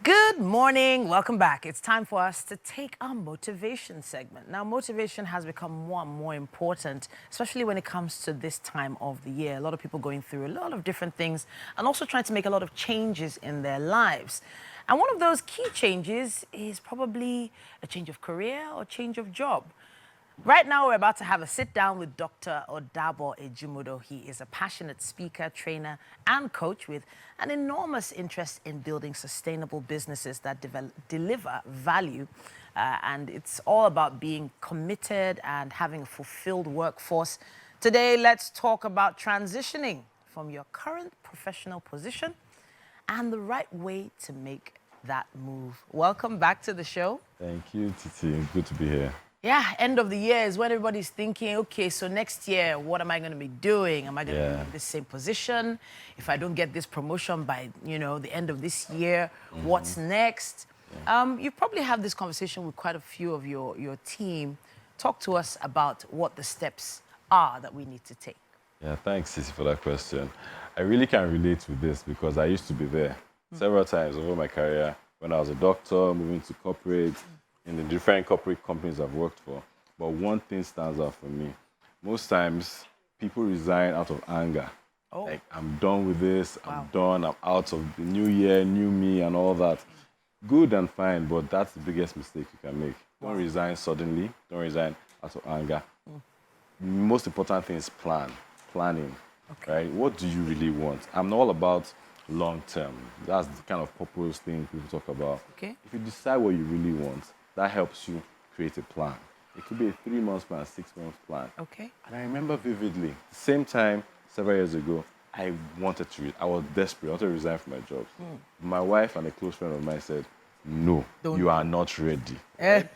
Good morning. Welcome back. It's time for us to take our motivation segment. Now, motivation has become more and more important, especially when it comes to this time of the year. A lot of people going through a lot of different things and also trying to make a lot of changes in their lives. And one of those key changes is probably a change of career or change of job. Right now, we're about to have a sit-down with Dr. Odabor Ejumudo. He is a passionate speaker, trainer, and coach with an enormous interest in building sustainable businesses that deliver value. And it's all about being committed and having a fulfilled workforce. Today, let's talk about transitioning from your current professional position and the right way to make that move. Welcome back to the show. Thank you, Titi. Good to be here. Yeah, end of the year is when everybody's thinking, okay, so next year, what am I going to be doing? Am I going to be in the same position? If I don't get this promotion by, the end of this year, what's next? Yeah. You probably have this conversation with quite a few of your team. Talk to us about what the steps are that we need to take. Yeah, thanks, Sissy, for that question. I really can relate with this because I used to be there several times over my career when I was a doctor, moving to corporate, in the different corporate companies I've worked for. But one thing stands out for me. Most times, people resign out of anger. Oh. Like, I'm done with this, I'm done, I'm out of the new year, new me, and all that. Good and fine, but that's the biggest mistake you can make. Don't resign suddenly, don't resign out of anger. The most important thing is planning, right? What do you really want? I'm all about long term. That's the kind of purpose thing people talk about. Okay. If you decide what you really want, that helps you create a plan. It could be a 3-month plan, 6-month plan. Okay. And I remember vividly, the same time, several years ago, I was desperate. I wanted to resign from my job. My wife and a close friend of mine said, no, you are not ready. Right?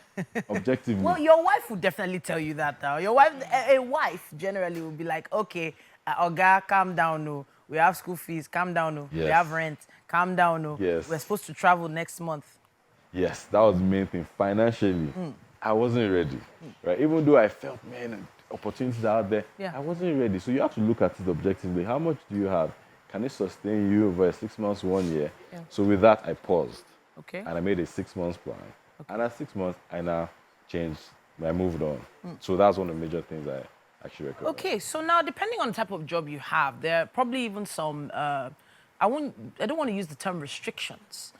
Objectively. Well, your wife would definitely tell you that now. Your wife, a wife generally would be like, okay, Oga, calm down, no. We have school fees, calm down, no. Yes. We have rent, calm down, no. Yes. We're supposed to travel next month. Yes, that was the main thing. Financially, I wasn't ready, right? Even though I felt, man, opportunities out there, I wasn't ready. So you have to look at it objectively. How much do you have? Can it sustain you over 6 months, 1 year? Yeah. So with that, I paused. Okay. And I made a 6-month plan. Okay. And at 6 months, I now changed. I moved on. So that's one of the major things I actually recommend. Okay, so now depending on the type of job you have, there are probably even some, I don't want to use the term restrictions,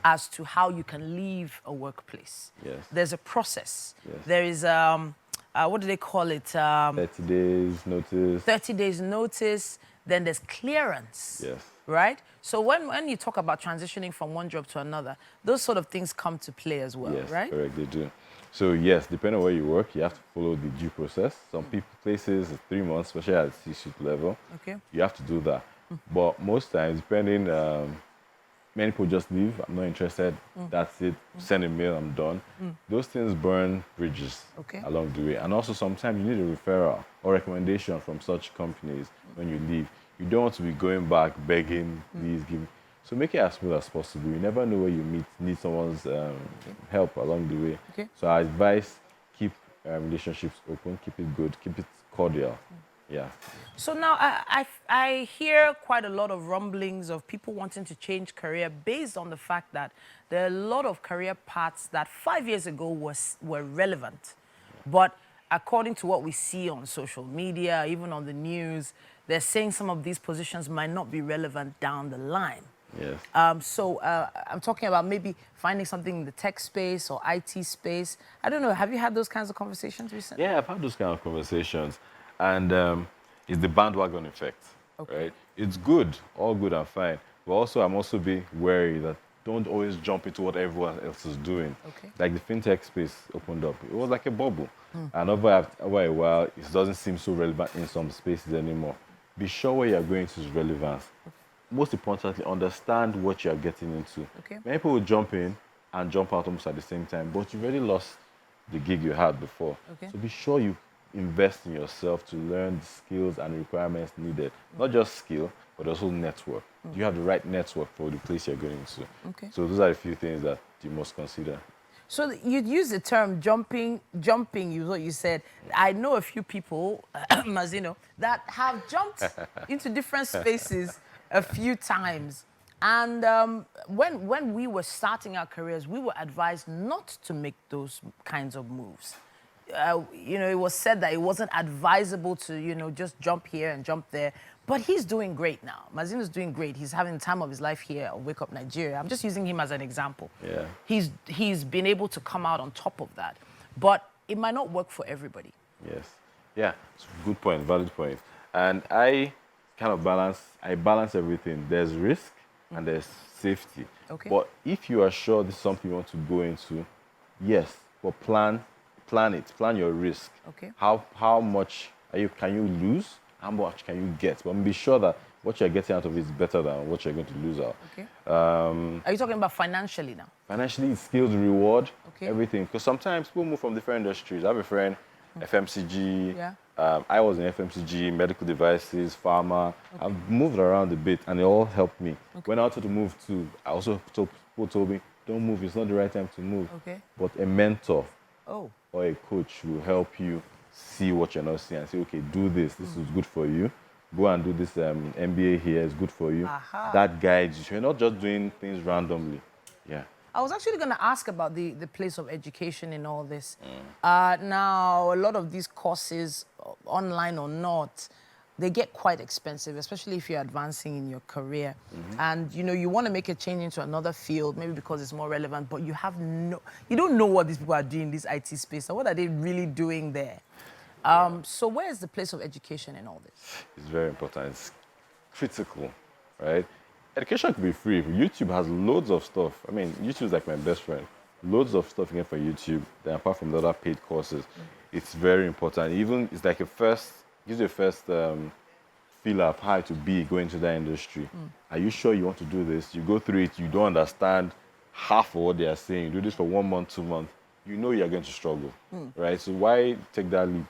as to how you can leave a workplace. Yes. There's a process. Yes. There is, what do they call it? 30 days notice. 30 days notice. Then there's clearance. Yes. Right? So when you talk about transitioning from one job to another, those sort of things come to play as well, yes, right? Correct, they do. So yes, depending on where you work, you have to follow the due process. Some places, 3 months, especially at C-suite level, you have to do that. But most times, depending... many people just leave, I'm not interested, that's it, send a mail, I'm done. Those things burn bridges along the way. And also sometimes you need a referral or recommendation from such companies when you leave. You don't want to be going back, begging, please give me. So make it as smooth as possible. You never know where you need someone's help along the way. Okay. So I advise keep relationships open, keep it good, keep it cordial. Yeah. So now I hear quite a lot of rumblings of people wanting to change career based on the fact that there are a lot of career paths that 5 years ago were relevant. But according to what we see on social media, even on the news, they're saying some of these positions might not be relevant down the line. Yes. I'm talking about maybe finding something in the tech space or IT space. I don't know. Have you had those kinds of conversations recently? Yeah, I've had those kind of conversations. And it's the bandwagon effect, right? It's good, all good and fine. But also, I'm also be wary that don't always jump into what everyone else is doing. Okay. Like the fintech space opened up. It was like a bubble. And over a while, it doesn't seem so relevant in some spaces anymore. Be sure where you're going to is relevant. Most importantly, understand what you're getting into. Many people will jump in and jump out almost at the same time, but you've already lost the gig you had before. So be sure you invest in yourself to learn the skills and requirements needed. Not just skill, but also network. Do you have the right network for the place you're going to? So those are a few things that you must consider. So you use the term jumping, what you said. I know a few people, Mazino, that have jumped into different spaces a few times. And when we were starting our careers, we were advised not to make those kinds of moves. You know, it was said that it wasn't advisable to, you know, just jump here and jump there. But he's doing great now. Mazino's doing great. He's having the time of his life here at Wake Up Nigeria. I'm just using him as an example. Yeah. He's been able to come out on top of that. But it might not work for everybody. Yes. Yeah, it's a good point, valid point. And I kind of balance everything. There's risk and there's safety. Okay. But if you are sure this is something you want to go into, yes, but plan your risk. Okay. How much can you lose? How much can you get? But be sure that what you're getting out of it is better than what you're going to lose out. Okay. Are you talking about financially now? Financially, skills, reward, Okay. everything. Because sometimes people move from different industries. I have a friend, FMCG. Yeah. I was in FMCG, medical devices, pharma. Okay. I've moved around a bit, and it all helped me. Okay. When I wanted to move to, I also people told me, don't move. It's not the right time to move. Okay. But a mentor or a coach will help you see what you're not seeing and say, okay, do this. This is good for you. Go and do this MBA here. It's good for you. Aha. That guides you. You're not just doing things randomly. Yeah. I was actually going to ask about the place of education in all this. Now, a lot of these courses, online or not, they get quite expensive, especially if you're advancing in your career. And, you know, you want to make a change into another field, maybe because it's more relevant, but you don't know what these people are doing in this IT space. So what are they really doing there? So where is the place of education in all this? It's very important. It's critical, right? Education can be free. YouTube has loads of stuff. I mean, YouTube is like my best friend. Loads of stuff you get for YouTube. Then apart from the other paid courses, it's very important. Even it's like gives you a first feel of how to be going to that industry. Are you sure you want to do this? You go through it, you don't understand half of what they are saying. You do this for 1 month, 2 months. You know you're going to struggle, right? So why take that leap?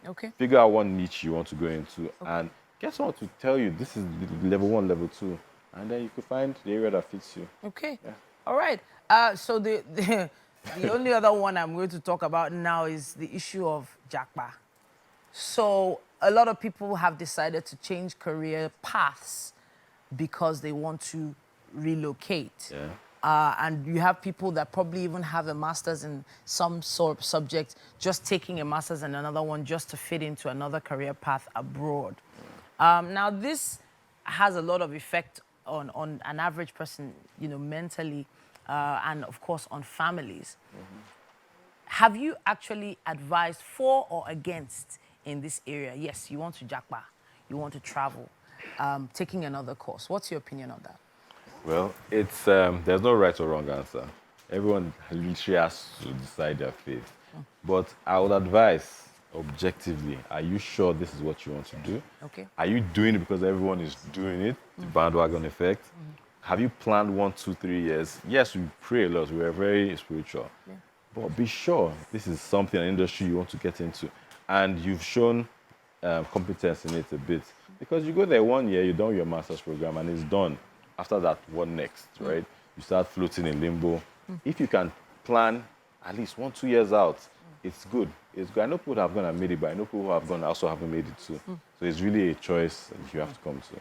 Okay. Figure out what niche you want to go into and get someone to tell you this is level 1, level 2. And then you could find the area that fits you. Okay. Yeah. All right. So the only other one I'm going to talk about now is the issue of Japa. So a lot of people have decided to change career paths because they want to relocate. Yeah. And you have people that probably even have a master's in some sort of subject, just taking a master's in another one just to fit into another career path abroad. Now, this has a lot of effect on an average person, you know, mentally, and of course on families. Have you actually advised for or against in this area? Yes, you want to japa, you want to travel, taking another course. What's your opinion on that? Well, it's there's no right or wrong answer. Everyone literally has to decide their fate. But I would advise objectively, are you sure this is what you want to do? Okay. Are you doing it because everyone is doing it? The bandwagon effect. Have you planned 1, 2, 3 years? Yes, we pray a lot. We are very spiritual. Yeah. But be sure this is something, an industry you want to get into. And you've shown competence in it a bit. Because you go there 1 year, you've done your master's program, and it's done. After that, what next, right? You start floating in limbo. If you can plan at least 1, 2 years out, it's good. It's good. I know people have gone and made it, but I know people who have gone also haven't made it too. So it's really a choice that you have to come to.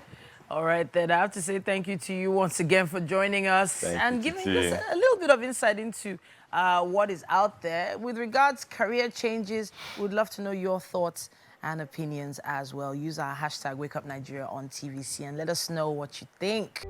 All right, then I have to say thank you to you once again for joining us and giving us a little bit of insight into what is out there. With regards career changes, we'd love to know your thoughts and opinions as well. Use our hashtag WakeUpNigeria on TVC and let us know what you think.